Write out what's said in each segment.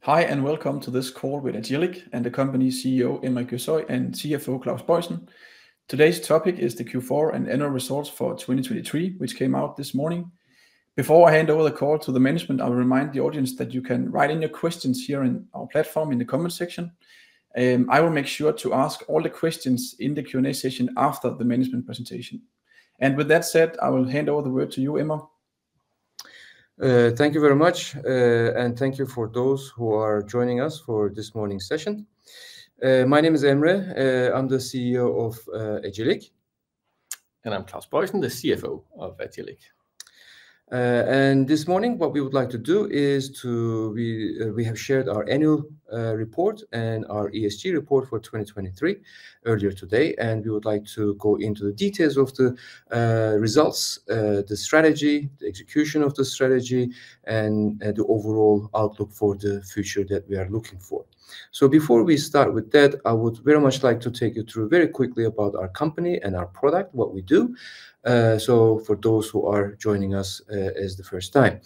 Hi and welcome to this call with Agillic and the company's CEO Emma and CFO Claus Boysen. Today's topic is the Q4 and annual results for 2023, which came out this morning. Before I hand over the call to the management, I will remind the audience that you can write in your questions here in our platform in the comment section. I will make sure to ask all the questions in the Q&A session after the management presentation. And with that said, I will hand over the word to you, Emma. Thank you very much, and thank you for those who are joining us for this morning's session. My name is Emre. I'm the CEO of Agillic. And I'm Claus Boysen, the CFO of Agillic. And this morning, what we would like to do is we have shared our annual report and our ESG report for 2023 earlier today, and we would like to go into the details of the results, the strategy, the execution of the strategy, and the overall outlook for the future that we are looking for. So before we start with that, I would very much like to take you through very quickly about our company and our product, what we do. So for those who are joining us as the first time,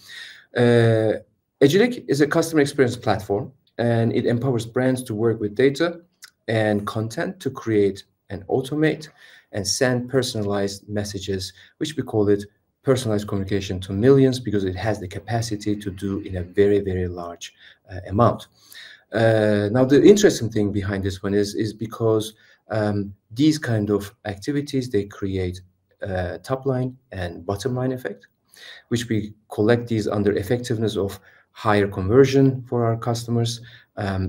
Agillic is a customer experience platform, and it empowers brands to work with data and content to create and automate and send personalized messages, which we call it personalized communication to millions, because it has the capacity to do in a very, very large amount. Now, the interesting thing behind this one is because these kind of activities, they create top line and bottom line effect, which we collect these under effectiveness of higher conversion for our customers,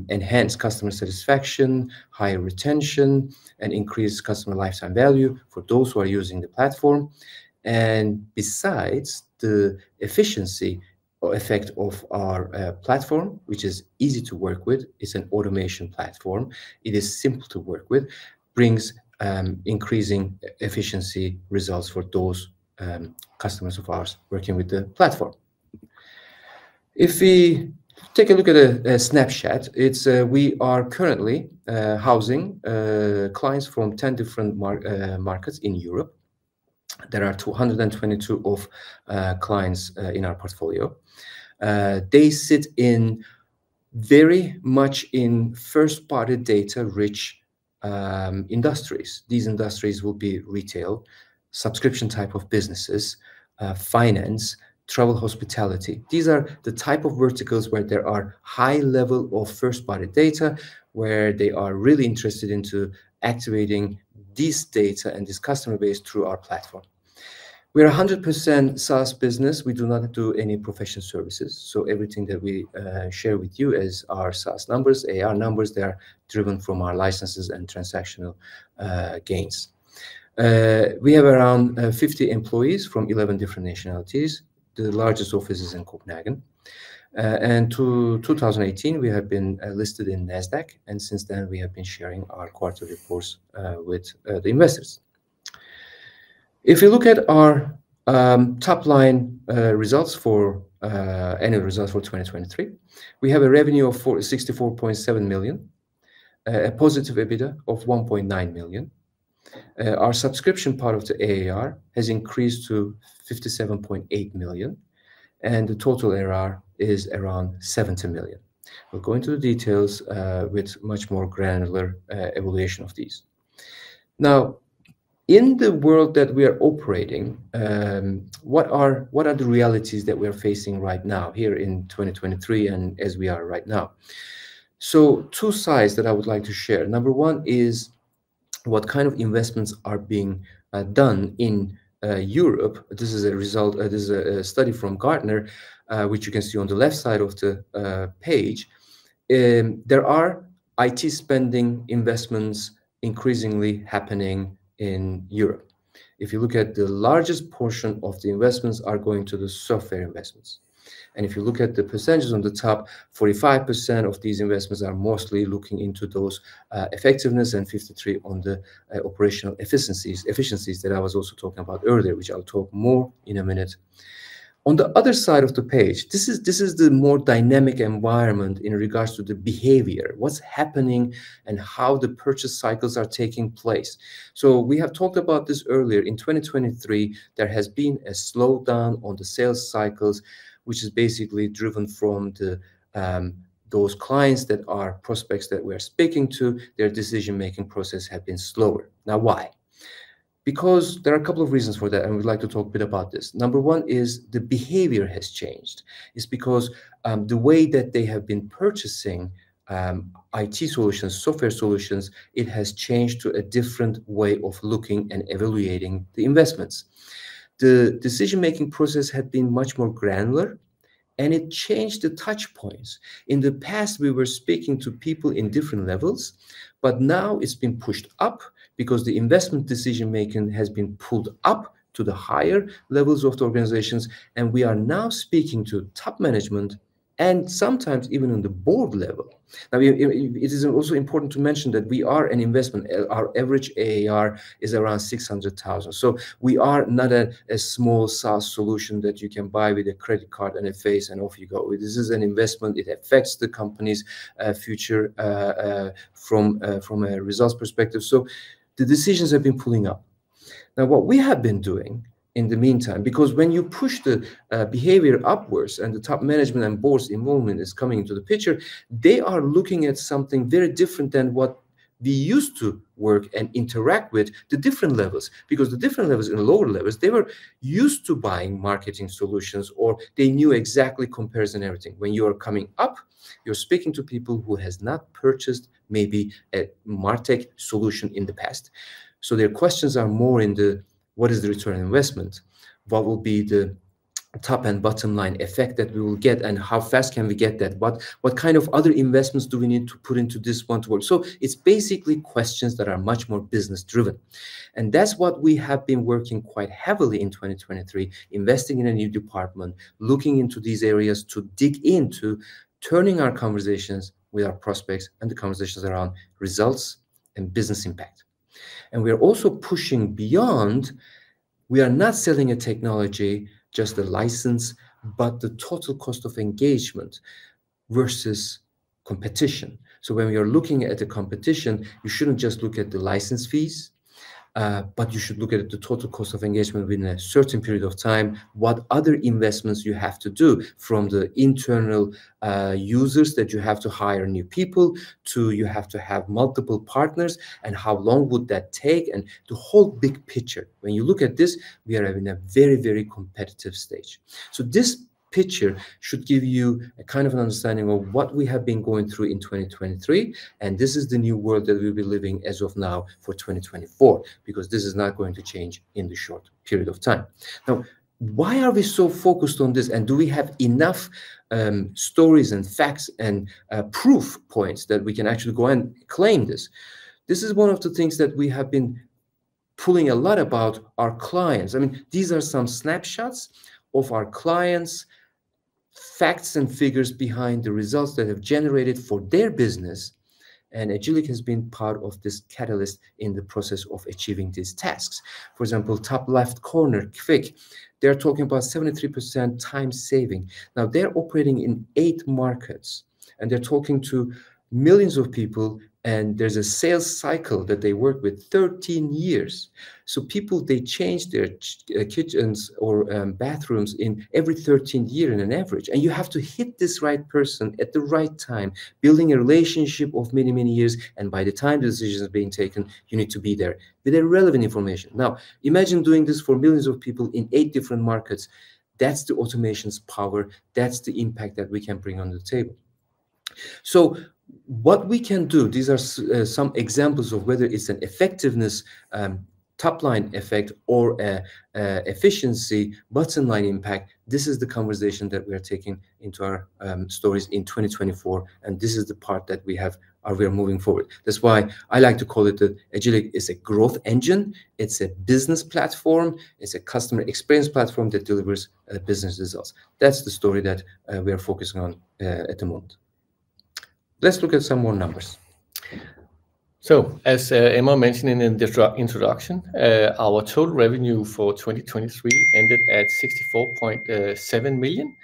enhanced customer satisfaction, higher retention, and increased customer lifetime value for those who are using the platform. And besides the efficiency or effect of our platform, which is easy to work with, it's an automation platform, it is simple to work with, brings increasing efficiency results for those customers of ours working with the platform. If we take a look at a snapshot, we are currently housing clients from 10 different markets in Europe. There are 222 of clients in our portfolio. They sit in very much in first-party data-rich industries. These industries will be retail, subscription type of businesses, finance, travel, hospitality. These are the type of verticals where there are high level of first-party data, where they are really interested into activating this data and this customer base through our platform. We're a 100% SaaS business. We do not do any professional services. So everything that we share with you is our SaaS numbers, AR numbers. They are driven from our licenses and transactional gains. We have around 50 employees from 11 different nationalities. The largest office is in Copenhagen. And to 2018, we have been listed in NASDAQ. And since then, we have been sharing our quarterly reports with the investors. If you look at our top line results for annual results for 2023, we have a revenue of 64.7 million, a positive EBITDA of 1.9 million. Our subscription part of the ARR has increased to 57.8 million, and the total ARR is around 70 million. We'll go into the details with much more granular evaluation of these. Now, in the world that we are operating, what are the realities that we are facing right now here in 2023 and as we are right now? So two sides that I would like to share. Number one is what kind of investments are being done in Europe. This is a result. This is a study from Gartner, which you can see on the left side of the page. There are IT spending investments increasingly happening in Europe. If you look at the largest portion of the investments are going to the software investments. And if you look at the percentages on the top, 45% of these investments are mostly looking into those effectiveness, and 53% on the operational efficiencies that I was also talking about earlier, which I'll talk more in a minute. On the other side of the page, this is the more dynamic environment in regards to the behavior, what's happening and how the purchase cycles are taking place. So we have talked about this earlier. In 2023, there has been a slowdown on the sales cycles, which is basically driven from the those clients that are prospects that we are speaking to, their decision-making process have been slower. Now, why? Because there are a couple of reasons for that, and we'd like to talk a bit about this. Number one is the behavior has changed. It's because the way that they have been purchasing IT solutions, software solutions, it has changed to a different way of looking and evaluating the investments. The decision-making process had been much more granular, and it changed the touch points. In the past, we were speaking to people in different levels, but now it's been pushed up because the investment decision-making has been pulled up to the higher levels of the organizations, and we are now speaking to top management and sometimes even on the board level. Now, it is also important to mention that we are an investment. Our average AAR is around 600,000. So we are not a small SaaS solution that you can buy with a credit card and a face and off you go. This is an investment. It affects the company's future from a results perspective. So the decisions have been pulling up. Now, what we have been doing in the meantime, because when you push the behavior upwards and the top management and board's involvement is coming into the picture, they are looking at something very different than what we used to work and interact with the different levels. Because the different levels in the lower levels, they were used to buying marketing solutions, or they knew exactly comparison everything. When you are coming up, you're speaking to people who has not purchased maybe a MarTech solution in the past. So their questions are more in the, what is the return on investment? What will be the top and bottom line effect that we will get, and how fast can we get that? What kind of other investments do we need to put into this one to work? So it's basically questions that are much more business driven. And that's what we have been working quite heavily in 2023, investing in a new department, looking into these areas to dig into, turning our conversations with our prospects and the conversations around results and business impact. And we are also pushing beyond. We are not selling a technology, just a license, but the total cost of engagement versus competition. So when we are looking at the competition, you shouldn't just look at the license fees, but you should look at the total cost of engagement within a certain period of time, what other investments you have to do, from the internal users that you have to hire new people, to you have to have multiple partners, and how long would that take, and the whole big picture. When you look at this, we are in a very, very competitive stage. So this picture should give you a kind of an understanding of what we have been going through in 2023, and this is the new world that we'll be living as of now for 2024, because this is not going to change in the short period of time. Now, why are we so focused on this, and do we have enough stories and facts and proof points that we can actually go and claim this? This is one of the things that we have been pulling a lot about our clients. I mean, these are some snapshots of our clients, facts and figures behind the results that have generated for their business. And Agillic has been part of this catalyst in the process of achieving these tasks. For example, top left corner, Quick, they're talking about 73% time saving. Now, they're operating in 8 markets, and they're talking to millions of people, and there's a sales cycle that they work with 13 years. So people, they change their kitchens or bathrooms in every 13th year in an average. And you have to hit this right person at the right time, building a relationship of many, many years. And by the time the decision is being taken, you need to be there with a relevant information. Now, imagine doing this for millions of people in 8 different markets. That's the automation's power. That's the impact that we can bring on the table. So what we can do, these are some examples of whether it's an effectiveness top line effect or efficiency bottom line impact. This is the conversation that we are taking into our stories in 2024, and this is the part that we are moving forward. That's why I like to call it that Agillic is a growth engine. It's a business platform. It's a customer experience platform that delivers business results. That's the story that we are focusing on at the moment. Let's look at some more numbers. So, as Emma mentioned in the introduction, our total revenue for 2023 ended at 64.7 million,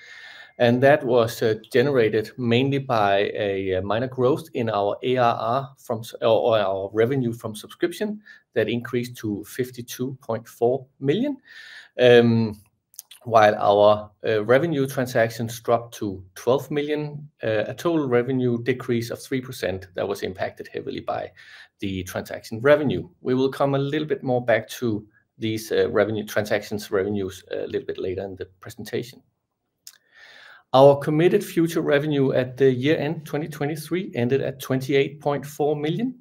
and that was generated mainly by a minor growth in our ARR or our revenue from subscription that increased to 52.4 million. while our revenue transactions dropped to 12 million, a total revenue decrease of 3% that was impacted heavily by the transaction revenue. We will come a little bit more back to these revenues a little bit later in the presentation. Our committed future revenue at the year end 2023 ended at 28.4 million.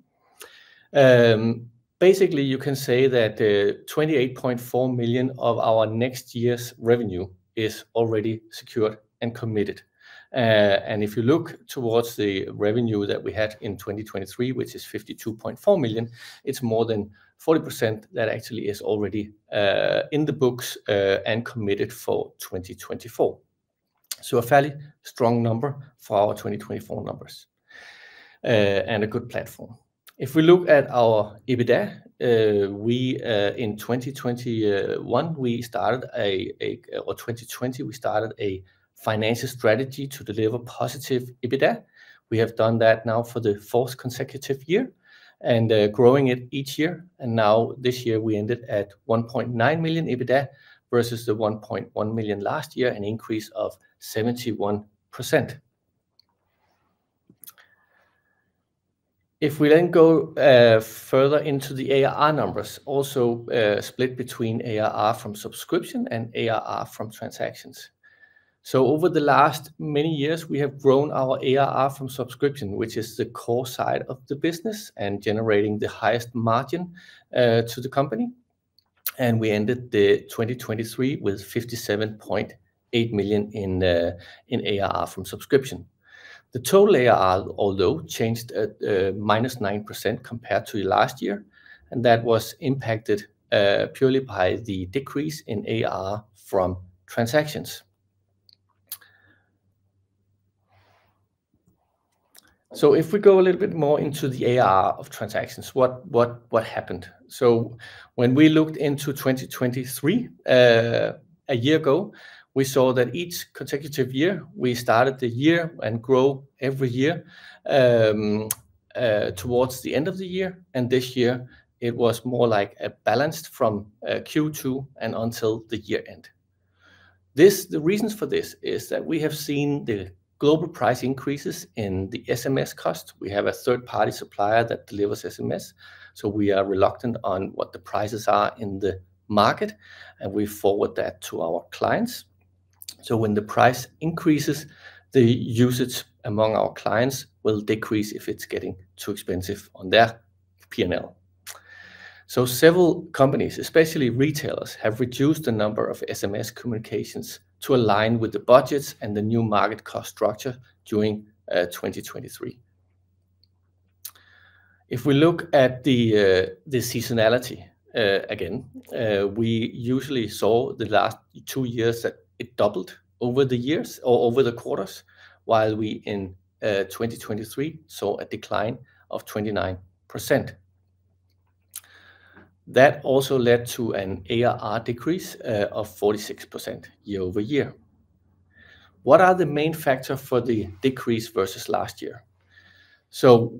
Basically, you can say that 28.4 million of our next year's revenue is already secured and committed. And if you look towards the revenue that we had in 2023, which is 52.4 million, it's more than 40% that actually is already in the books and committed for 2024. So a fairly strong number for our 2024 numbers and a good platform. If we look at our EBITDA, in 2021 we started or 2020 we started a financial strategy to deliver positive EBITDA. We have done that now for the 4th consecutive year and growing it each year. And now this year we ended at 1.9 million EBITDA versus the 1.1 million last year, an increase of 71%. If we then go further into the ARR numbers, also split between ARR from subscription and ARR from transactions. So over the last many years, we have grown our ARR from subscription, which is the core side of the business and generating the highest margin to the company. And we ended the 2023 with 57.8 million in ARR from subscription. The total ARR, although, changed at -9% compared to last year, and that was impacted purely by the decrease in ARR from transactions. So if we go a little bit more into the ARR of transactions, what happened? So when we looked into 2023, a year ago, we saw that each consecutive year, we started the year and grow every year towards the end of the year. And this year, it was more like a balanced from Q2 and until the year end. The reasons for this is that we have seen the global price increases in the SMS cost. We have a third-party supplier that delivers SMS, so we are reluctant on what the prices are in the market, and we forward that to our clients. So when the price increases, the usage among our clients will decrease if it's getting too expensive on their P&L. So several companies, especially retailers, have reduced the number of SMS communications to align with the budgets and the new market cost structure during 2023. If we look at the seasonality again, we usually saw the last 2 years that it doubled over the years or over the quarters, while we in 2023 saw a decline of 29%. That also led to an ARR decrease of 46% year over year. What are the main factors for the decrease versus last year? So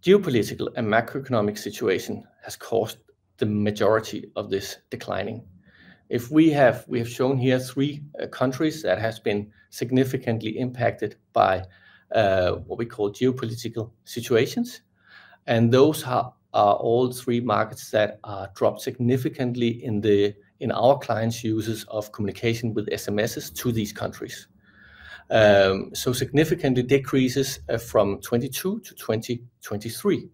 geopolitical and macroeconomic situation has caused the majority of this declining. If we have shown here 3 countries that has been significantly impacted by what we call geopolitical situations, and those are all 3 markets that are dropped significantly in our clients' uses of communication with SMSs to these countries. So significantly decreases from 22 to 2023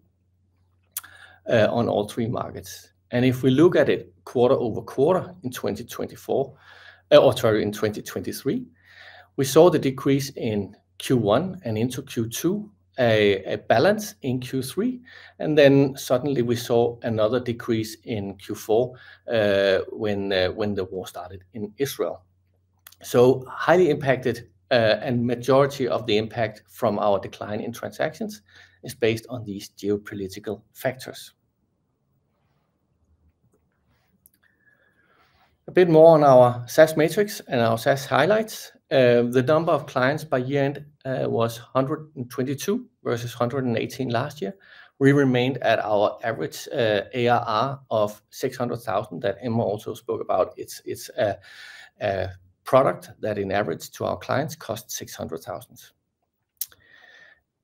on all 3 markets. And if we look at it quarter over quarter in 2023, we saw the decrease in Q1 and into Q2, a balance in Q3, and then suddenly we saw another decrease in Q4 when the war started in Israel. So highly impacted, and majority of the impact from our decline in transactions is based on these geopolitical factors. A bit more on our SaaS matrix and our SaaS highlights. The number of clients by year end was 122 versus 118 last year. We remained at our average ARR of 600,000 that Emma also spoke about. It's a product that in average to our clients costs 600,000.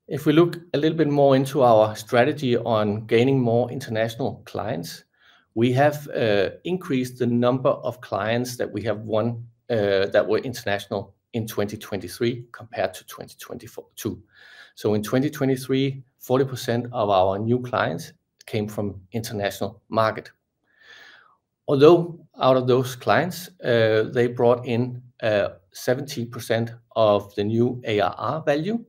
If we look a little bit more into our strategy on gaining more international clients, we have increased the number of clients that we have won that were international in 2023 compared to 2022. So in 2023, 40% of our new clients came from international market. Although out of those clients, they brought in 70% of the new ARR value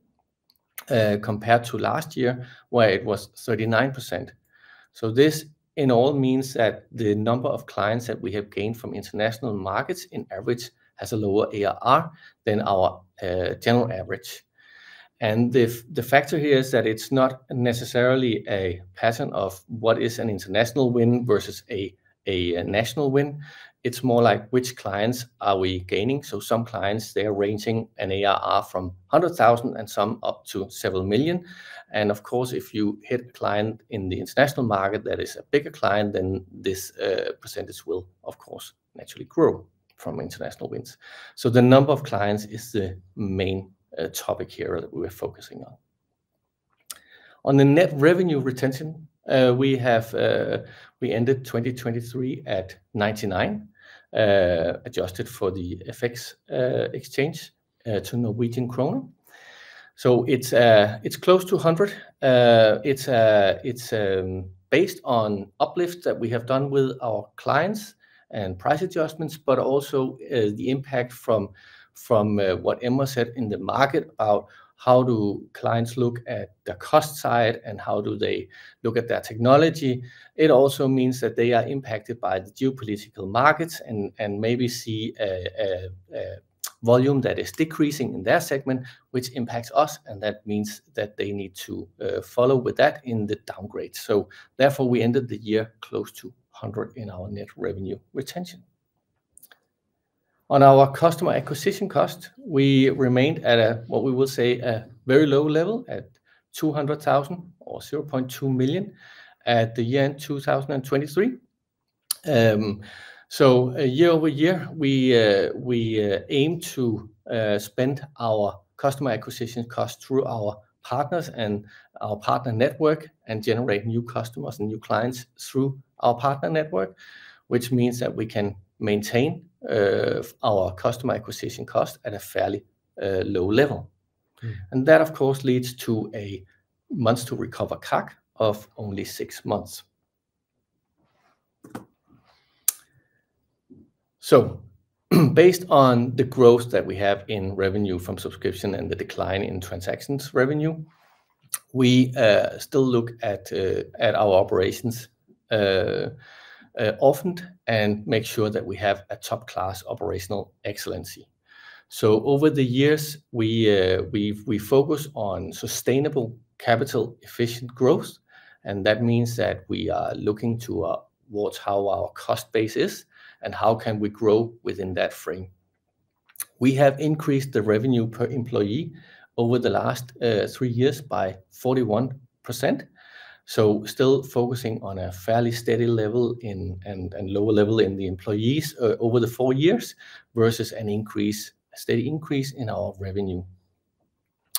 compared to last year, where it was 39%. So this in all means that the number of clients that we have gained from international markets in average has a lower ARR than our general average. And the factor here is that it's not necessarily a pattern of what is an international win versus a national win. It's more like which clients are we gaining. So some clients, they're ranging an ARR from 100,000 and some up to several million. And of course, if you hit a client in the international market that is a bigger client, then this percentage will, of course, naturally grow from international wins. So the number of clients is the main topic here that we're focusing on. On the net revenue retention, we ended 2023 at 99, adjusted for the FX exchange to Norwegian kroner. So it's close to 100. It's based on uplifts that we have done with our clients and price adjustments, but also the impact from what Emma said in the market about how do clients look at the cost side and how do they look at their technology. It also means that they are impacted by the geopolitical markets and maybe see a volume that is decreasing in their segment, which impacts us, and that means that they need to follow with that in the downgrade. So therefore, we ended the year close to 100 in our net revenue retention. On our customer acquisition cost, we remained at what we will say a very low level at 200,000 or 0.2 million at the year end 2023. So year over year, we aim to spend our customer acquisition cost through our partners and our partner network and generate new customers and new clients through our partner network, which means that we can maintain our customer acquisition cost at a fairly low level. And that, of course, leads to a months to recover CAC of only 6 months. So based on the growth that we have in revenue from subscription and the decline in transactions revenue, we still look at our operations often and make sure that we have a top-class operational excellency. So over the years, we focus on sustainable capital efficient growth, and that means that we are looking towards how our cost base is and how can we grow within that frame. We have increased the revenue per employee over the last 3 years by 41%. So still focusing on a fairly steady level and lower level in the employees over the 4 years versus a steady increase in our revenue.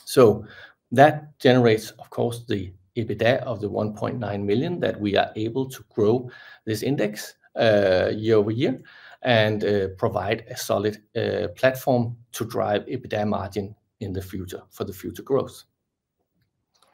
So that generates, of course, the EBITDA of the 1.9 million that we are able to grow this index year over year and provide a solid platform to drive EBITDA margin in the future for the future growth.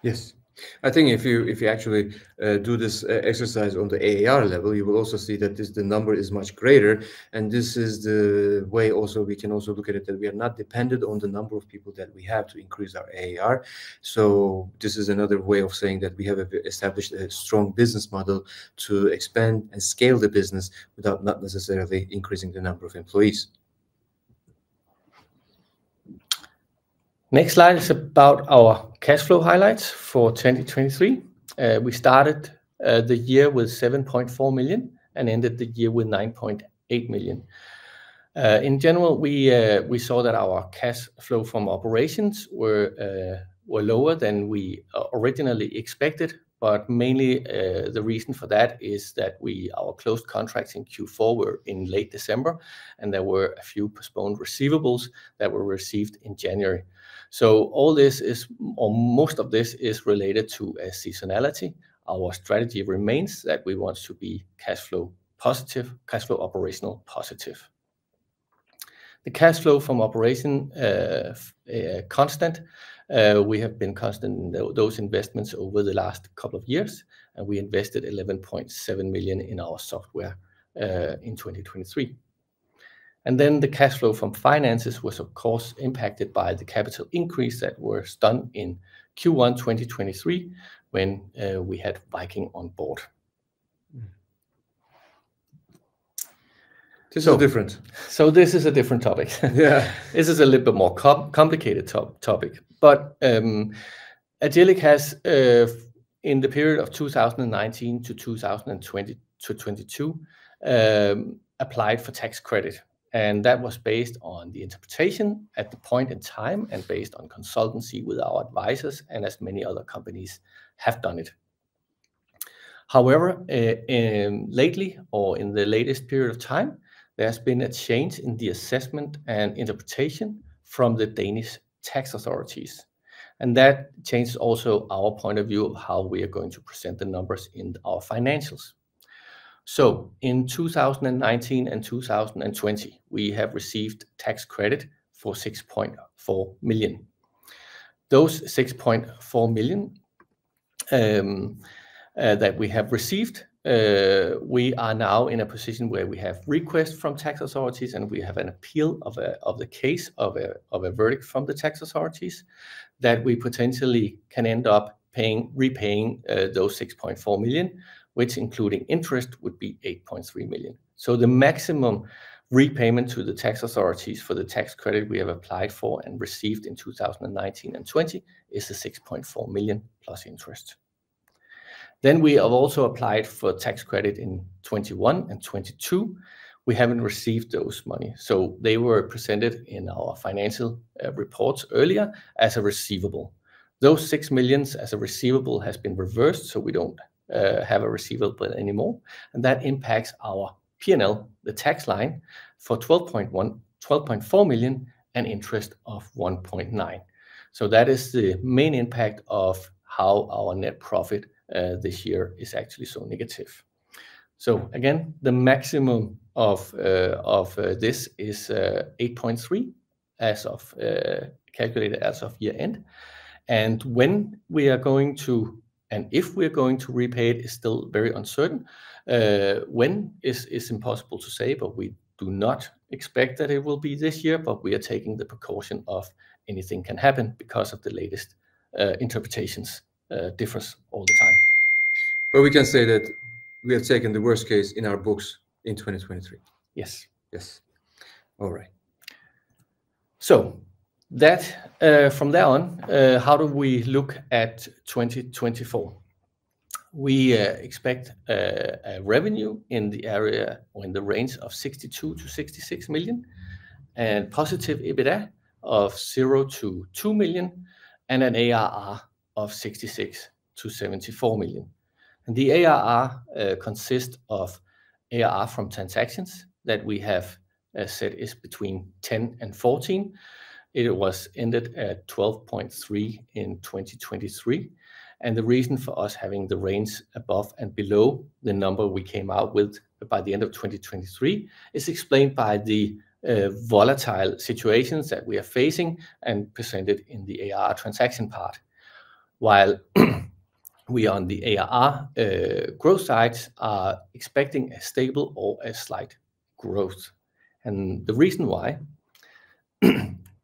Yes. I think if you actually do this exercise on the ARR level, you will also see that the number is much greater, and this is the way also we can also look at it, that we are not dependent on the number of people that we have to increase our ARR. So this is another way of saying that we have established a strong business model to expand and scale the business without not necessarily increasing the number of employees. Next slide is about our cash flow highlights for 2023. We started the year with 7.4 million and ended the year with 9.8 million. In general, we saw that our cash flow from operations was were lower than we originally expected, but mainly the reason for that is that our closed contracts in Q4 were in late December, and there were a few postponed receivables that were received in January. So all this is, or most of this is related to a seasonality. Our strategy remains that we want to be cash flow operational positive. The cash flow from operation constant. We have been constant in those investments over the last couple of years, and we invested 11.7 million in our software in 2023. And then the cash flow from finances was of course impacted by the capital increase that was done in Q1 2023 when we had Viking on board. This is different. So this is a different topic. Yeah. This is a little bit more complicated topic. But Agillic has, in the period of 2019 to 2022, applied for tax credit. And that was based on the interpretation at the point in time and based on consultancy with our advisors, and as many other companies have done it. However, lately, or in the latest period of time, there has been a change in the assessment and interpretation from the Danish tax authorities. And that changes also our point of view of how we are going to present the numbers in our financials. So in 2019 and 2020, we have received tax credit for 6.4 million. Those 6.4 million that we have received, we are now in a position where we have requests from tax authorities, and we have an appeal of the case of a verdict from the tax authorities that we potentially can end up repaying those 6.4 million, which including interest would be 8.3 million. So the maximum repayment to the tax authorities for the tax credit we have applied for and received in 2019 and 20 is the 6.4 million plus interest. Then we have also applied for tax credit in 21 and 22. We haven't received those money. So they were presented in our financial reports earlier as a receivable. Those 6 million as a receivable has been reversed, so we don't have a receivable anymore. And that impacts our P&L, the tax line, for 12.4 million and interest of 1.9. So that is the main impact of how our net profit this year is actually so negative. So again, the maximum of this is 8.3 as of calculated as of year end. And when we are going to, and if we are going to repay it, is still very uncertain. When is impossible to say, but we do not expect that it will be this year, but we are taking the precaution of anything can happen because of the latest interpretations differs all the time. But we can say that we have taken the worst case in our books in 2023. Yes. Yes. All right. So that from there on, how do we look at 2024? We expect a revenue in the area or in the range of 62 to 66 million, and positive EBITDA of 0 to 2 million, and an ARR of 66 to 74 million. And the ARR consists of ARR from transactions that we have said is between 10 and 14. It was ended at 12.3 in 2023. And the reason for us having the range above and below the number we came out with by the end of 2023 is explained by the volatile situations that we are facing and presented in the ARR transaction part. While we on the ARR growth side are expecting a stable or a slight growth. And the reason why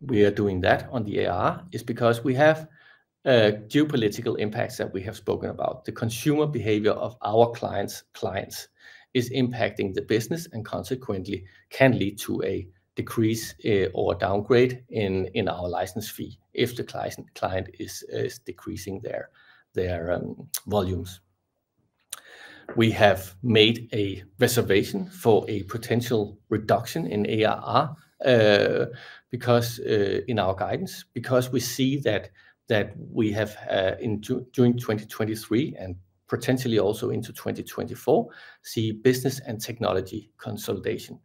we are doing that on the ARR is because we have geopolitical impacts that we have spoken about. The consumer behavior of our clients is impacting the business and consequently can lead to a decrease or downgrade in our license fee if the client is decreasing their volumes. We have made a reservation for a potential reduction in ARR because in our guidance, because we see that that we have during 2023 and potentially also into 2024, see business and technology consolidation.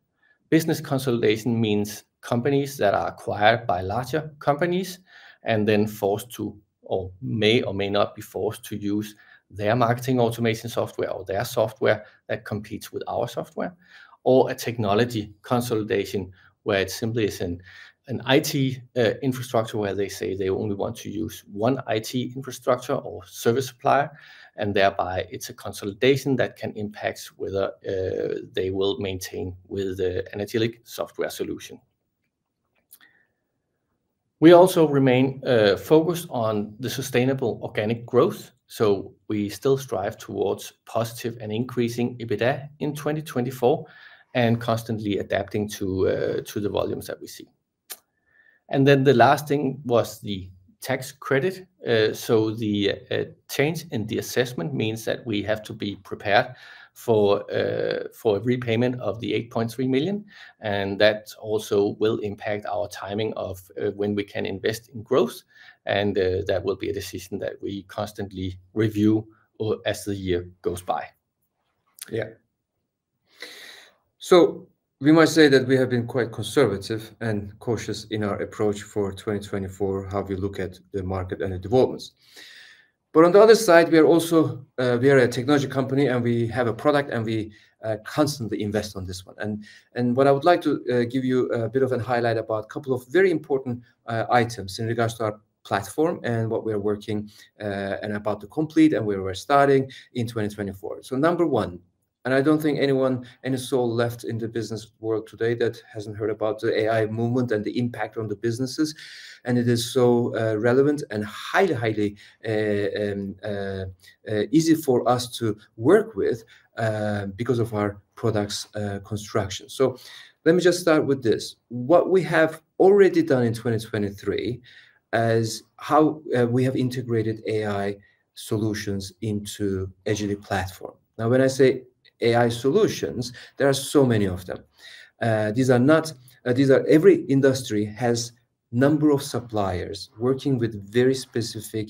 Business consolidation means companies that are acquired by larger companies and then forced to, or may not be forced to, use their marketing automation software or their software that competes with our software, or a technology consolidation where it simply is an IT infrastructure where they say they only want to use one IT infrastructure or service supplier, and thereby it's a consolidation that can impact whether they will maintain with an Agillic software solution. We also remain focused on the sustainable organic growth, so we still strive towards positive and increasing EBITDA in 2024 and constantly adapting to the volumes that we see. And then the last thing was the tax credit. So the change in the assessment means that we have to be prepared for a repayment of the 8.3 million, and that also will impact our timing of when we can invest in growth, and that will be a decision that we constantly review as the year goes by. Yeah. So we must say that we have been quite conservative and cautious in our approach for 2024, how we look at the market and the developments. But on the other side, we are also we are a technology company, and we have a product, and we constantly invest on this one. And what I would like to give you a bit of a highlight about a couple of very important items in regards to our platform and what we are working and about to complete and where we're starting in 2024. So number one, and I don't think any soul left in the business world today that hasn't heard about the AI movement and the impact on the businesses. And it is so relevant and highly easy for us to work with because of our products construction. So let me just start with this. What we have already done in 2023 is how we have integrated AI solutions into Agillic platform. Now, when I say AI solutions, there are so many of them. These are every industry has number of suppliers working with very specific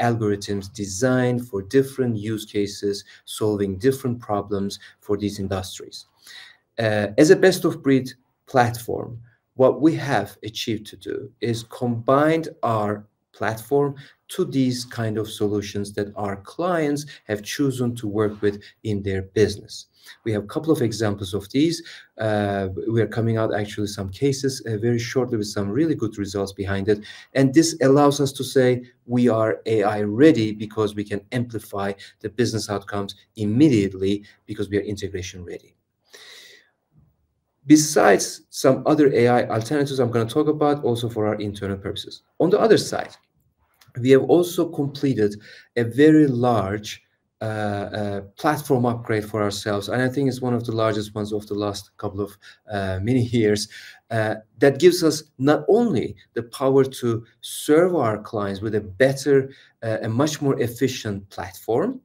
algorithms designed for different use cases, solving different problems for these industries. As a best of breed platform, what we have achieved to do is combined our platform to these kind of solutions that our clients have chosen to work with in their business. We have a couple of examples of these. We are coming out actually some cases very shortly with some really good results behind it. And this allows us to say we are AI ready because we can amplify the business outcomes immediately because we are integration ready. Besides some other AI alternatives I'm going to talk about also for our internal purposes. On the other side, we have also completed a very large platform upgrade for ourselves, and I think it's one of the largest ones of the last couple of many years that gives us not only the power to serve our clients with a better and much more efficient platform,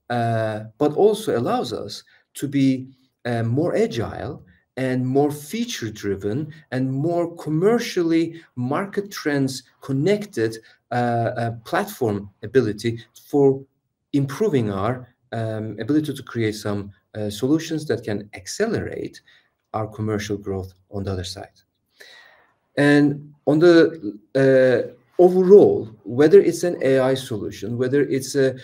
but also allows us to be more agile and more feature-driven and more commercially market trends connected platform ability for improving our ability to create some solutions that can accelerate our commercial growth on the other side. And on the overall, whether it's an AI solution, whether it's a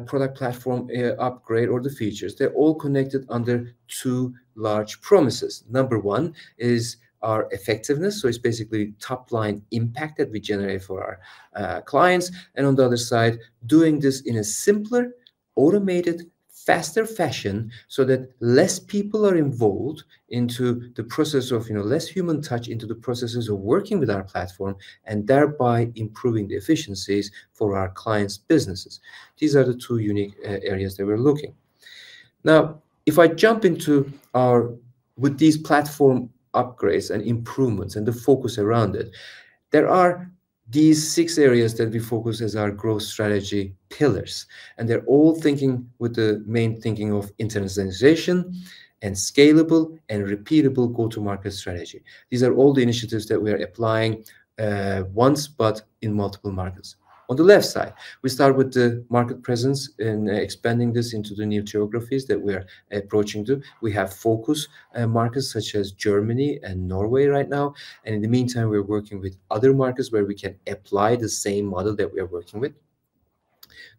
product platform upgrade or the features, they're all connected under two large promises. Number one is our effectiveness. So it's basically top line impact that we generate for our clients. And on the other side, doing this in a simpler, automated, faster fashion so that less people are involved into the process of, less human touch into the processes of working with our platform and thereby improving the efficiencies for our clients' businesses. These are the two unique areas that we're looking. Now, if I jump into with these platform upgrades and improvements and the focus around it, there are these 6 areas that we focus as our growth strategy pillars, and they're all thinking with the main thinking of internationalization and scalable and repeatable go-to-market strategy. These are all the initiatives that we are applying once, but in multiple markets. On the left side, we start with the market presence and expanding this into the new geographies that we're approaching to. We have focus markets such as Germany and Norway right now. And in the meantime, we're working with other markets where we can apply the same model that we are working with.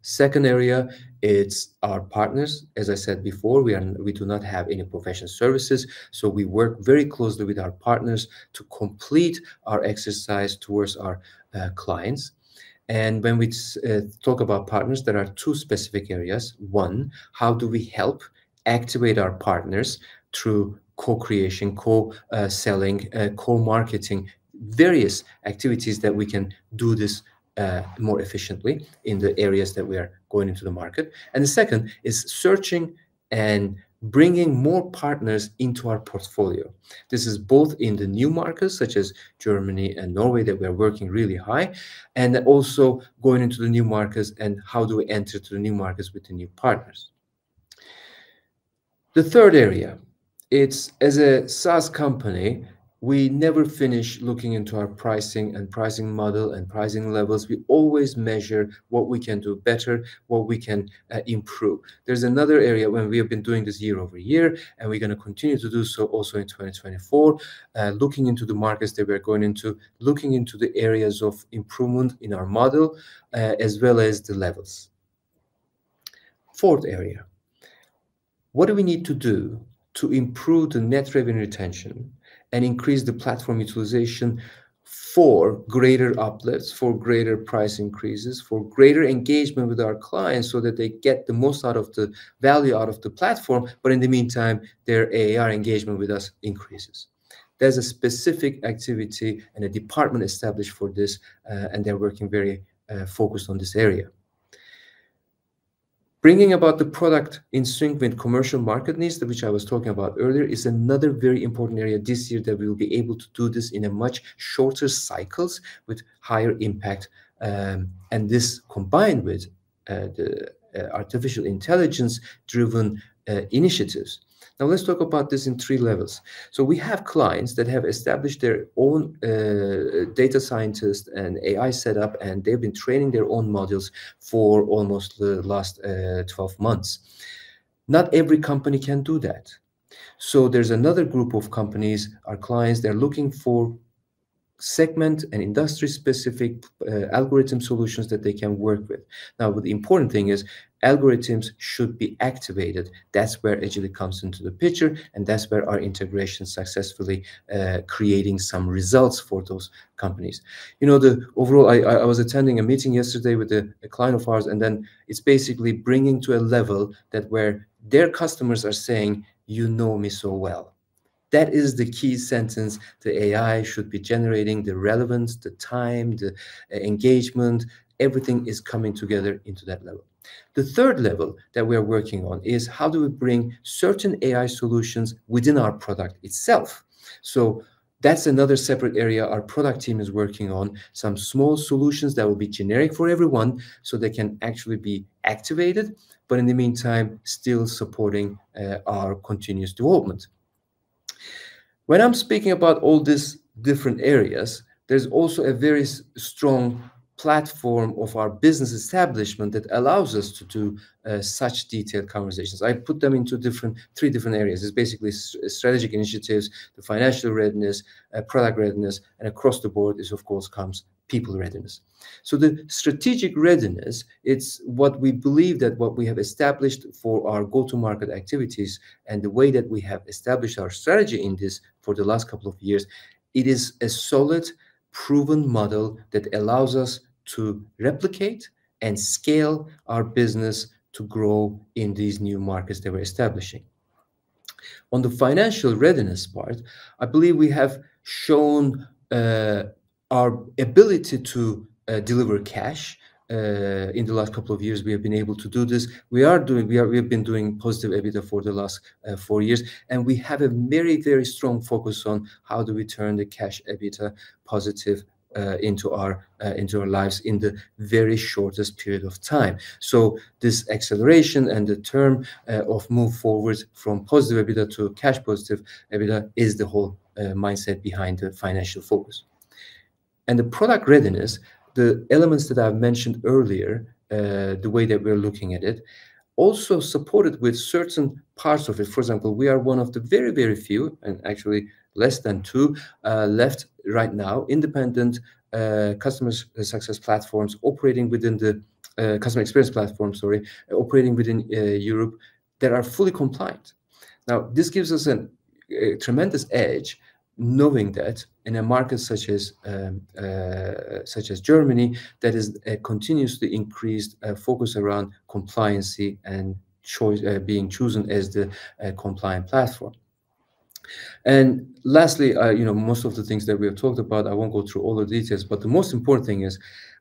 Second area, it's our partners. As I said before, we do not have any professional services, so we work very closely with our partners to complete our exercise towards our clients. And when we talk about partners, there are two specific areas. One, how do we help activate our partners through co-creation, co-selling, co-marketing, various activities that we can do this more efficiently in the areas that we are going into the market. And the second is searching and bringing more partners into our portfolio. This is both in the new markets such as Germany and Norway that we are working really high, and also going into the new markets and how do we enter to the new markets with the new partners. The third area, it's as a SaaS company, we never finish looking into our pricing and pricing model and pricing levels. We always measure what we can do better, what we can improve. There's another area when we have been doing this year over year, and we're going to continue to do so also in 2024, looking into the markets that we're going into, looking into the areas of improvement in our model, as well as the levels. Fourth area, what do we need to do to improve the net revenue retention and increase the platform utilization for greater uplifts, for greater price increases, for greater engagement with our clients so that they get the most out of the value out of the platform, but in the meantime, their ARR engagement with us increases. There's a specific activity and a department established for this, and they're working very focused on this area. Bringing about the product in sync with commercial market needs, which I was talking about earlier, is another very important area this year that we will be able to do this in a much shorter cycles with higher impact. And this combined with the artificial intelligence driven initiatives. Now let's talk about this in three levels. So we have clients that have established their own data scientists and AI setup, and they've been training their own models for almost the last 12 months. Not every company can do that. So there's another group of companies, our clients, they're looking for segment and industry specific algorithm solutions that they can work with. Now, the important thing is algorithms should be activated. That's where Agillic comes into the picture, and that's where our integration successfully creating some results for those companies. You know, the overall, I was attending a meeting yesterday with a client of ours, and then it's basically bringing to a level that where their customers are saying, "You know me so well." That is the key sentence. The AI should be generating the relevance, the time, the engagement, everything is coming together into that level. The third level that we are working on is how do we bring certain AI solutions within our product itself. So that's another separate area our product team is working on, some small solutions that will be generic for everyone so they can actually be activated, but in the meantime, still supporting our continuous development. When I'm speaking about all these different areas, there's also a very strong platform of our business establishment that allows us to do such detailed conversations. I put them into three different areas. It's basically strategic initiatives, the financial readiness, product readiness, and across the board is, of course, comes people readiness. So the strategic readiness, it's what we believe that what we have established for our go-to-market activities and the way that we have established our strategy in this for the last couple of years, it is a solid, proven model that allows us to replicate and scale our business to grow in these new markets that we're establishing. On the financial readiness part, I believe we have shown our ability to deliver cash. In the last couple of years, we have been able to do this. We have been doing positive EBITDA for the last 4 years, and we have a very, very strong focus on how do we turn the cash EBITDA positive into our lives in the very shortest period of time. So this acceleration and the term of move forward from positive EBITDA to cash positive EBITDA is the whole mindset behind the financial focus. And the product readiness, the elements that I've mentioned earlier, the way that we're looking at it, also supported with certain parts of it. For example, we are one of the very, very few, and actually less than two, left right now, independent customer success platforms operating within the customer experience platform, operating within Europe, that are fully compliant. Now, this gives us a tremendous edge, knowing that in a market such as Germany, that is a continuously increased focus around compliancy and choice being chosen as the compliant platform. And lastly, most of the things that we have talked about, I won't go through all the details, but the most important thing is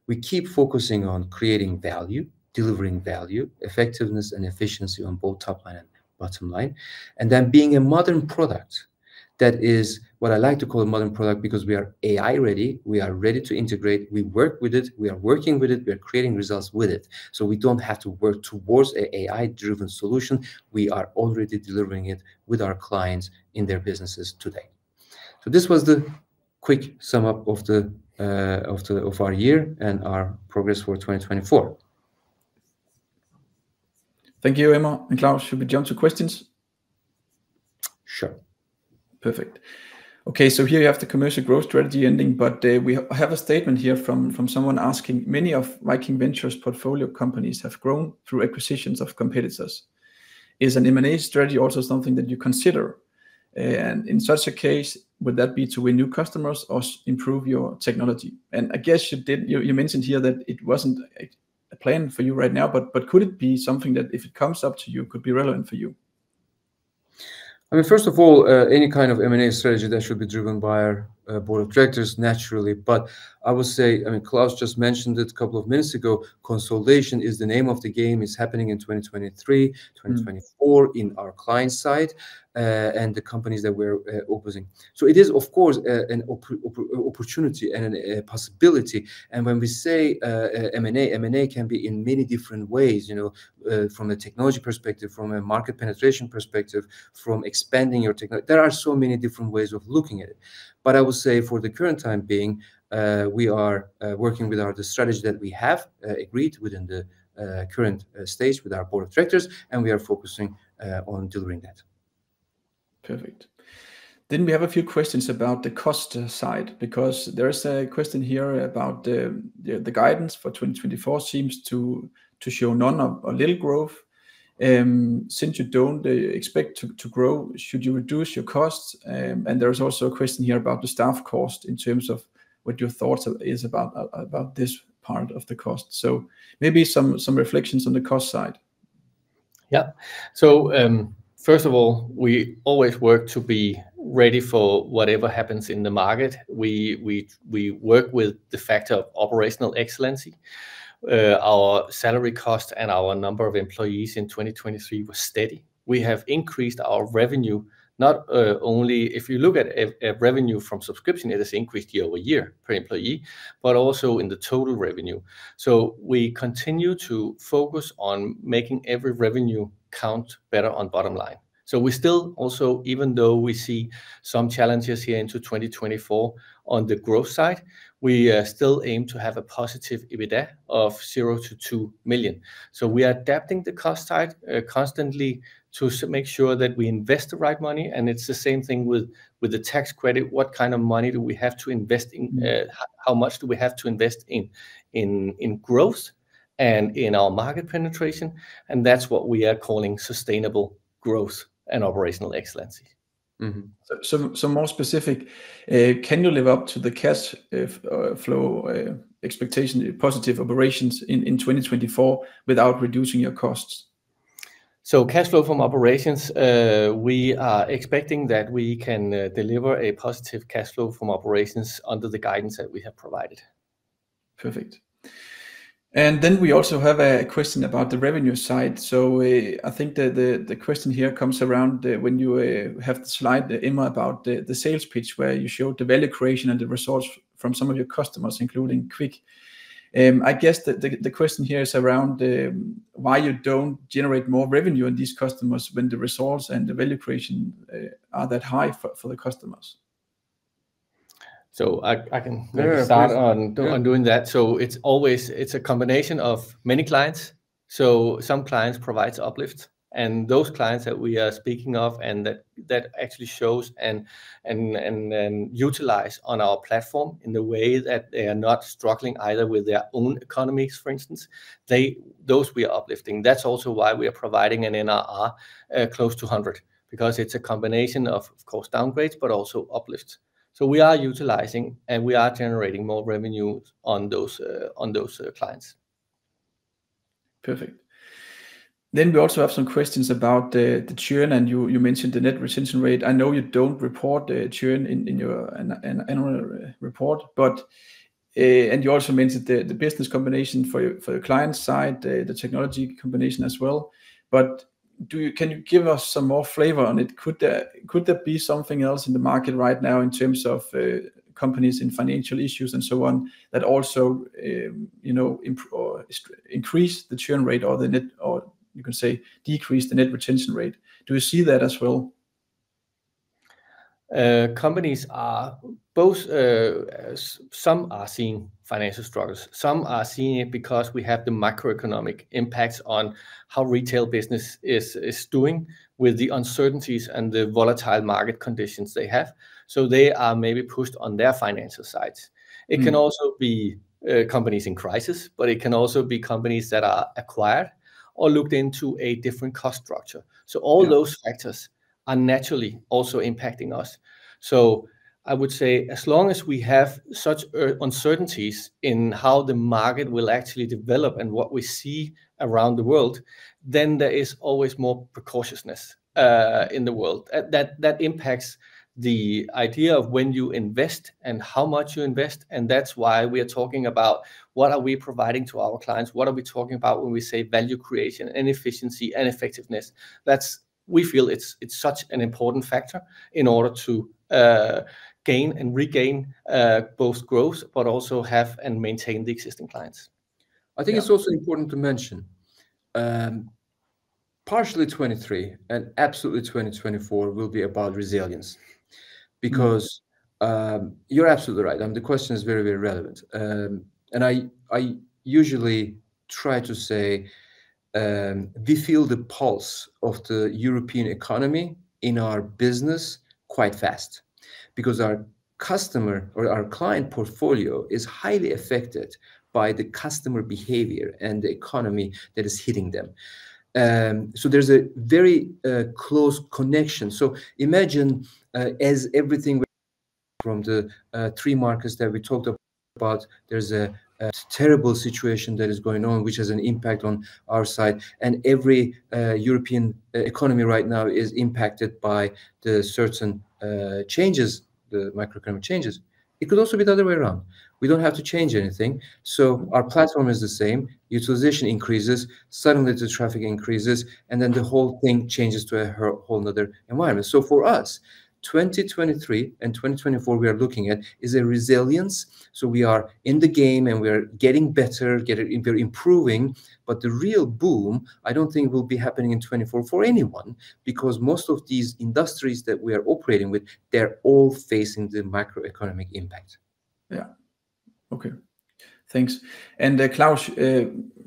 we keep focusing on creating value, delivering value, effectiveness and efficiency on both top line and bottom line, and then being a modern product. That is what I like to call a modern product, because we are AI ready, we are ready to integrate, we work with it, we are working with it, we are creating results with it. So we don't have to work towards an AI-driven solution. We are already delivering it with our clients in their businesses today. So this was the quick sum up of our year and our progress for 2024. Thank you, Emma and Claus. Should we jump to questions? Sure. Perfect. Okay, so here you have the commercial growth strategy ending, but we have a statement here from someone asking, many of Viking Ventures portfolio companies have grown through acquisitions of competitors. Is an M&A strategy also something that you consider? And in such a case, would that be to win new customers or improve your technology? And I guess you mentioned here that it wasn't a plan for you right now, but could it be something that if it comes up to you could be relevant for you? I mean, first of all, any kind of M&A strategy that should be driven by our board of directors naturally. But I would say, I mean, Claus just mentioned it a couple of minutes ago, consolidation is the name of the game. It's happening in 2023, 2024 in our client side and the companies that we're opposing. So it is, of course, an opportunity and a possibility. And when we say M&A can be in many different ways, from a technology perspective, from a market penetration perspective, from expanding your technology. There are so many different ways of looking at it. But I would say for the current time being, we are working with the strategy that we have agreed within the current stage with our board of directors, and we are focusing on delivering that. Perfect. Then we have a few questions about the cost side, because there's a question here about the guidance for 2024 seems to show none or little growth. Since you don't expect to grow, should you reduce your costs? And there's also a question here about the staff cost in terms of what your thoughts is about this part of the cost. So maybe some reflections on the cost side. Yeah. So first of all, we always work to be ready for whatever happens in the market. We work with the factor of operational excellency. Our salary cost and our number of employees in 2023 was steady. We have increased our revenue, not only if you look at a revenue from subscription, it has increased year over year per employee, but also in the total revenue. So we continue to focus on making every revenue count better on bottom line. So we still also, even though we see some challenges here into 2024 on the growth side, we still aim to have a positive EBITDA of 0 to 2 million. So we are adapting the cost side constantly to make sure that we invest the right money. And it's the same thing with the tax credit. What kind of money do we have to invest in? How much do we have to invest in growth and in our market penetration? And that's what we are calling sustainable growth and operational excellency. Mm-hmm. So more specific, can you live up to the cash flow expectation, positive operations in 2024 without reducing your costs? So cash flow from operations, we are expecting that we can deliver a positive cash flow from operations under the guidance that we have provided. Perfect. And then we also have a question about the revenue side. So I think the question here comes around when you have the slide, Emma, about the sales pitch, where you showed the value creation and the results from some of your customers, including Quick. I guess the question here is around why you don't generate more revenue on these customers when the results and the value creation are that high for the customers. So I can maybe start on doing that. So it's a combination of many clients. So some clients provides uplift, and those clients that we are speaking of, and that actually shows and utilize on our platform in the way that they are not struggling either with their own economies, for instance. Those we are uplifting. That's also why we are providing an NRR close to 100, because it's a combination of course downgrades but also uplifts. So we are utilizing and we are generating more revenue on those clients. Perfect. Then we also have some questions about the churn, and you mentioned the net retention rate. I know you don't report the churn in your annual report, but and you also mentioned the business combination for your client side, the technology combination as well. But can you give us some more flavor on it? Could there be something else in the market right now in terms of companies in financial issues and so on that also increase the churn rate, or the net, or you can say decrease the net retention rate? Do you see that as well? Companies are both, some are seeing financial struggles, some are seeing it because we have the macroeconomic impacts on how retail business is doing with the uncertainties and the volatile market conditions they have. So they are maybe pushed on their financial sides. It can also be companies in crisis, but it can also be companies that are acquired or looked into a different cost structure. So all those factors are naturally also impacting us. So I would say as long as we have such uncertainties in how the market will actually develop and what we see around the world, then there is always more precautiousness in the world. That impacts the idea of when you invest and how much you invest. And that's why we are talking about what are we providing to our clients? What are we talking about when we say value creation and efficiency and effectiveness? We feel it's such an important factor in order to gain and regain both growth, but also have and maintain the existing clients. I think it's also important to mention, partially 23 and absolutely 2024 will be about resilience, because you're absolutely right. The question is very, very relevant. And I usually try to say, we feel the pulse of the European economy in our business quite fast, because our customer or our client portfolio is highly affected by the customer behavior and the economy that is hitting them. So there's a very close connection. So imagine as everything from the three markets that we talked about, there's a terrible situation that is going on, which has an impact on our side. And every European economy right now is impacted by the certain changes, the macroeconomic changes. It could also be the other way around. We don't have to change anything. So our platform is the same. Utilization increases, suddenly the traffic increases, and then the whole thing changes to a whole other environment. So for us, 2023 and 2024 we are looking at is a resilience. So we are in the game and we are getting better, we're improving. But the real boom, I don't think will be happening in 24 for anyone, because most of these industries that we are operating with, they're all facing the macroeconomic impact. Yeah. Okay. Thanks. And Claus,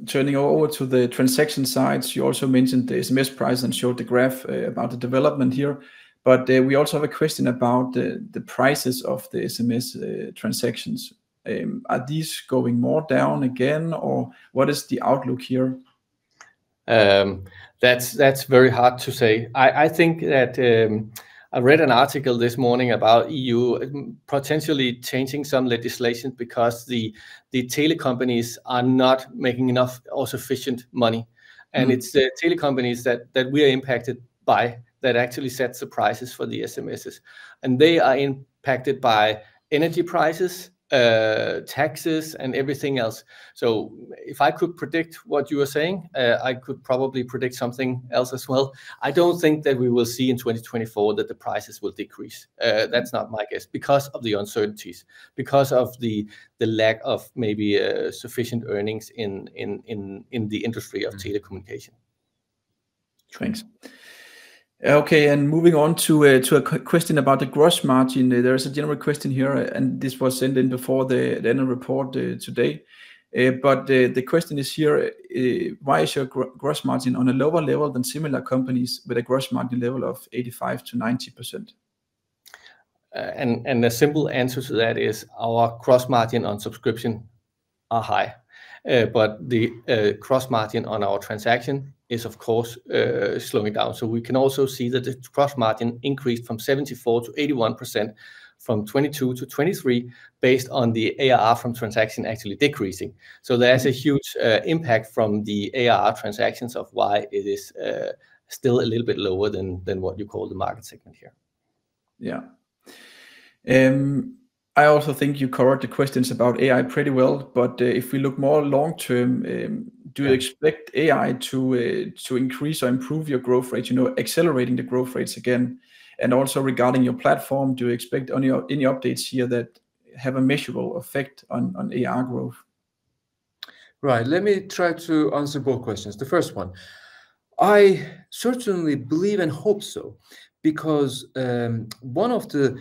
turning over to the transaction sides, you also mentioned the SMS price and showed the graph about the development here. But we also have a question about the prices of the SMS transactions. Are these going more down again, or what is the outlook here? That's very hard to say. I think that I read an article this morning about EU potentially changing some legislation because the telecompanies are not making enough or sufficient money. And it's the telecompanies that we are impacted by that actually sets the prices for the SMSs. And they are impacted by energy prices, taxes, and everything else. So if I could predict what you are saying, I could probably predict something else as well. I don't think that we will see in 2024 that the prices will decrease. That's not my guess, because of the uncertainties, because of the lack of maybe sufficient earnings in the industry of telecommunication. Thanks. Okay, and moving on to a question about the gross margin. There is a general question here, and this was sent in before the annual report today. But the question is here, why is your gross margin on a lower level than similar companies with a gross margin level of 85 to 90%? And the simple answer to that is our gross margin on subscription are high, but the gross margin on our transaction is of course slowing down. So we can also see that the gross margin increased from 74 to 81% from 22 to 23 based on the ARR from transaction actually decreasing. So there's a huge impact from the ARR transactions of why it is still a little bit lower than what you call the market segment here. Yeah. I also think you covered the questions about AI pretty well, but if we look more long term, do you expect AI to increase or improve your growth rate, accelerating the growth rates again? And also regarding your platform, do you expect any updates here that have a measurable effect on ARR growth? Right, let me try to answer both questions. The first one, I certainly believe and hope so, because one of the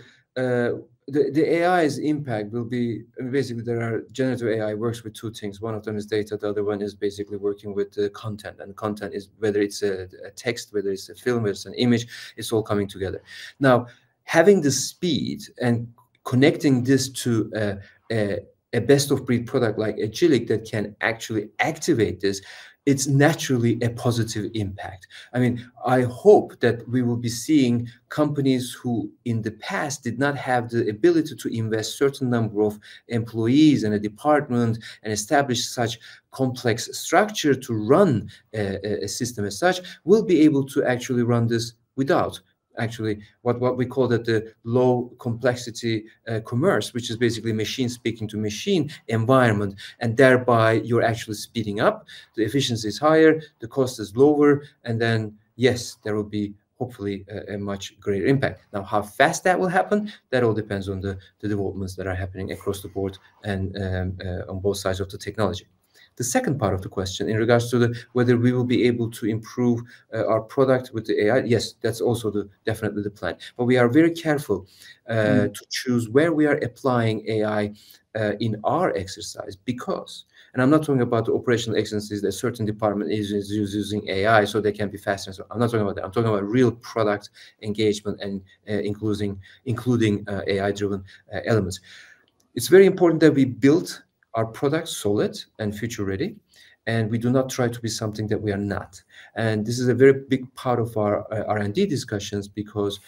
AI's impact will be, basically there are generative AI works with two things. One of them is data, the other one is basically working with the content, and content is whether it's a text, whether it's a film, whether it's an image, it's all coming together. Now, having the speed and connecting this to a best of breed product like Agillic that can actually activate this, it's naturally a positive impact. I mean, I hope that we will be seeing companies who in the past did not have the ability to invest certain number of employees in a department and establish such complex structure to run a system as such, will be able to actually run this without. Actually, what we call that the low complexity commerce, which is basically machine speaking to machine environment, and thereby you're actually speeding up, the efficiency is higher, the cost is lower, and then yes, there will be hopefully a much greater impact. Now, how fast that will happen, that all depends on the developments that are happening across the board and on both sides of the technology. The second part of the question in regards to whether we will be able to improve our product with the AI, yes, that's also definitely the plan. But we are very careful to choose where we are applying AI in our exercise, because, and I'm not talking about the operational excellences that certain department is using AI so they can be faster. So I'm not talking about that. I'm talking about real product engagement and including AI-driven elements. It's very important that we build our products solid and future ready, and we do not try to be something that we are not. And this is a very big part of our R&D discussions, because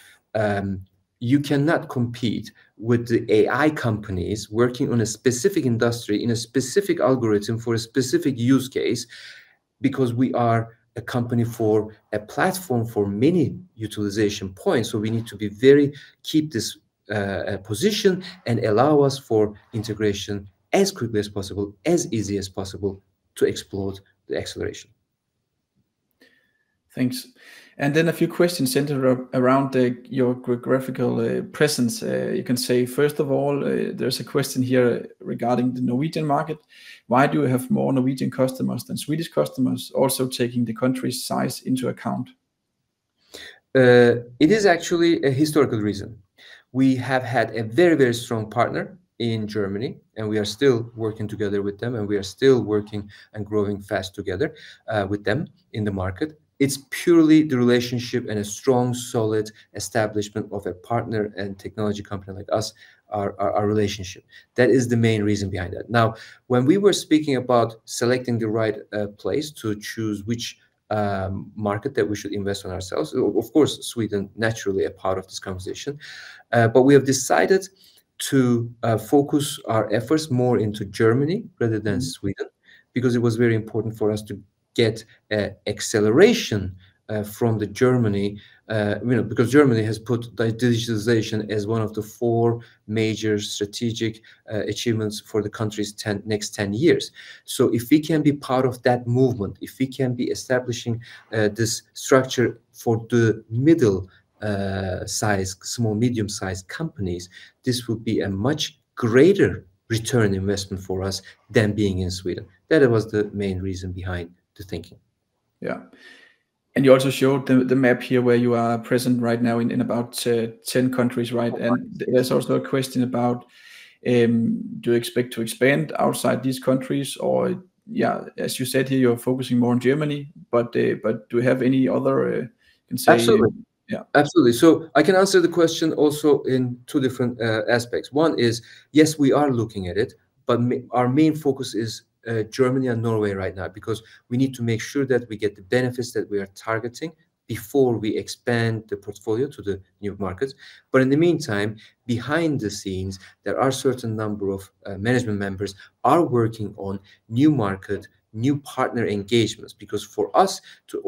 you cannot compete with the AI companies working on a specific industry in a specific algorithm for a specific use case, because we are a company for a platform for many utilization points. So we need to be keep this position and allow us for integration as quickly as possible, as easy as possible, to explode the acceleration. Thanks. And then a few questions centered around your geographical presence. You can say, first of all, there's a question here regarding the Norwegian market. Why do you have more Norwegian customers than Swedish customers, also taking the country's size into account? It is actually a historical reason. We have had a very, very strong partner in Germany, and we are still working together with them, and we are still working and growing fast together with them in the market. It's purely the relationship and a strong, solid establishment of a partner and technology company like us, our relationship. That is the main reason behind that. Now, when we were speaking about selecting the right place to choose which market that we should invest on ourselves, of course, Sweden naturally a part of this conversation, but we have decided to focus our efforts more into Germany rather than Sweden, because it was very important for us to get acceleration from the Germany, because Germany has put digitalization as one of the 4 major strategic achievements for the country's next 10 years. So if we can be part of that movement, if we can be establishing this structure for the middle size, small, medium-sized companies, this would be a much greater return investment for us than being in Sweden. That was the main reason behind the thinking. Yeah. And you also showed the map here where you are present right now in about 10 countries, right? And there's also a question about, do you expect to expand outside these countries, or as you said here, you're focusing more on Germany, but do you have any other, you can say? Absolutely. Absolutely. So I can answer the question also in two different aspects. One is, yes, we are looking at it, but our main focus is Germany and Norway right now, because we need to make sure that we get the benefits that we are targeting before we expand the portfolio to the new markets. But in the meantime, behind the scenes, there are certain number of management members are working on new market, new partner engagements, because for us to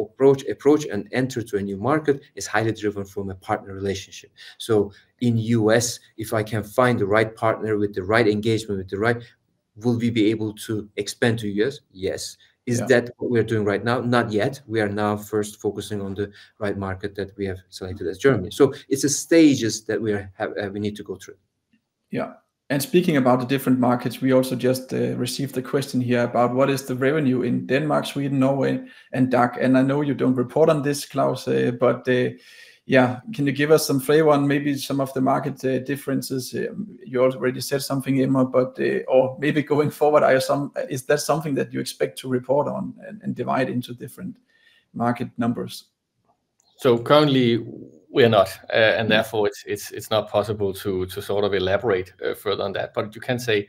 approach and enter to a new market is highly driven from a partner relationship. So in US, if I can find the right partner with the right engagement, with the right, will we be able to expand to US? Yes. Is that what we're doing right now? Not yet. We are now first focusing on the right market that we have selected as Germany. So it's a stages that we need to go through. Yeah. And speaking about the different markets, we also just received a question here about what is the revenue in Denmark, Sweden, Norway, and DACH. And I know you don't report on this, Claus, but can you give us some flavor on maybe some of the market differences? You already said something, Emma, but or maybe going forward, is that something that you expect to report on and divide into different market numbers? So currently we're not, and therefore it's not possible to sort of elaborate further on that. But you can say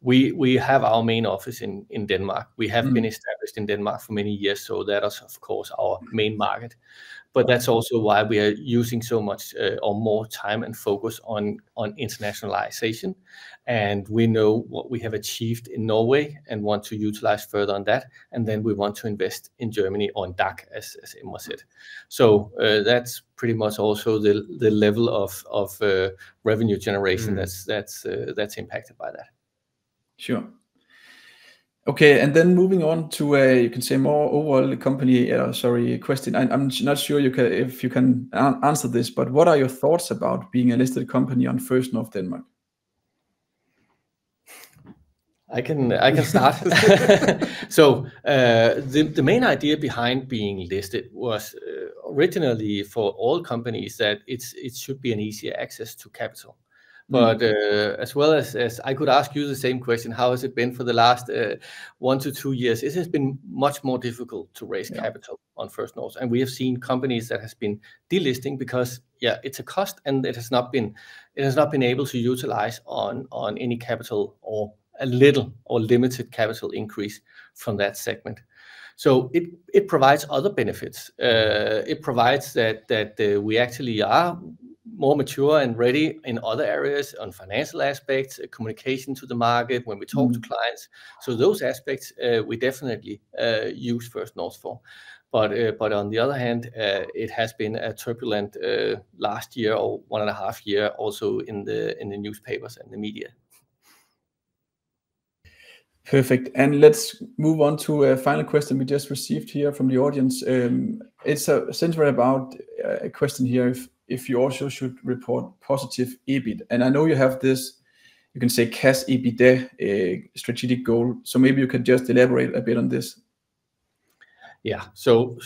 we have our main office in Denmark. We have been established in Denmark for many years, so that is of course our main market. But that's also why we are using so much or more time and focus on internationalization. And we know what we have achieved in Norway and want to utilize further on that. And then we want to invest in Germany or in DACH, as Emma said. So that's pretty much also the level of revenue generation that's impacted by that. Sure. Okay, and then moving on to you can say more overall company. Question. I'm not sure if you can answer this, but what are your thoughts about being a listed company on First North Denmark? I can start. So the main idea behind being listed was originally for all companies that it should be an easier access to capital. But as well as I could ask you the same question, how has it been for the last 1 to 2 years? It has been much more difficult to raise capital on First North, and we have seen companies that has been delisting because it's a cost, and it has not been able to utilize on any capital or a little or limited capital increase from that segment. So it provides other benefits. It provides that we actually are more mature and ready in other areas on financial aspects, communication to the market when we talk to clients. So those aspects we definitely use First North for. But on the other hand, it has been a turbulent last year or 1.5 years also in the newspapers and the media. Perfect. And let's move on to a final question we just received here from the audience. It's essentially about a question here if you also should report positive EBIT. And I know you have this, you can say cash EBITDA strategic goal. So maybe you could just elaborate a bit on this. Yeah. So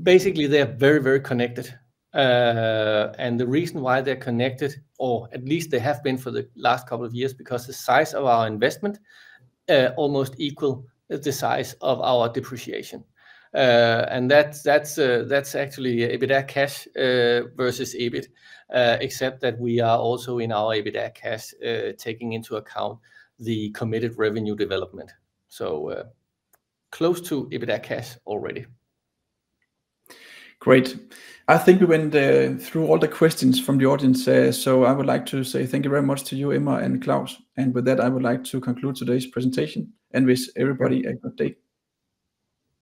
basically they're very, very connected. And the reason why they're connected, or at least they have been for the last couple of years, because the size of our investment almost equal the size of our depreciation. And that's actually EBITDA cash versus EBIT, except that we are also in our EBITDA cash taking into account the committed revenue development. So close to EBITDA cash already. Great. I think we went through all the questions from the audience, so I would like to say thank you very much to you, Emma and Claus. And with that, I would like to conclude today's presentation and wish everybody a good day.